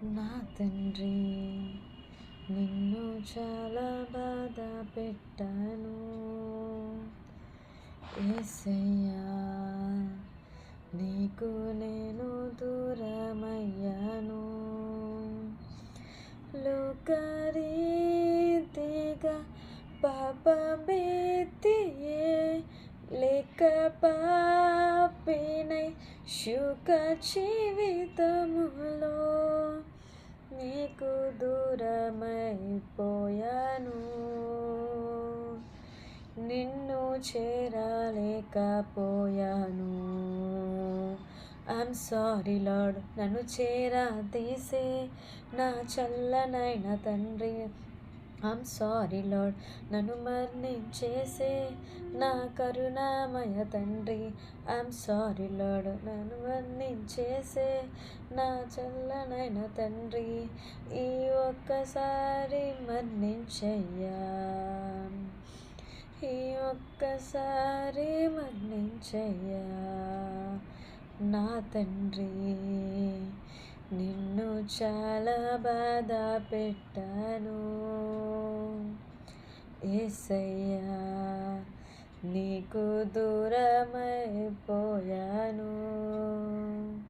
నా తండ్రి, నిన్ను చాలా బాధ పెట్టాను. యేసయ్యా, నీకు నేను దూరమయ్యాను. లోకరీతిగా పాపమెత్తియే లేక పాపినై శుక జీవితములో నీకు దూరమైపోయాను. నిన్ను చేరలేకపోయాను. ఐఎమ్ సారీ లార్డ్, నన్ను చేరదీసే నా చల్లనైన తండ్రి. ఐఎమ్ సారీ లార్డ్, నన్ను మరణించేసే నా కరుణామయ తండ్రి. ఐఎమ్ సారీ లార్డ్, నన్ను మరణించేసే నా చల్లనైన తండ్రి. ఈ ఒక్కసారి మరణించయ్యా, ఈ ఒక్కసారి మరణించయ్యా నా తండ్రి. నిన్ను చాలా బాధ పెట్టాను. యేసయ్యా, నీకు దూరమైపోయాను.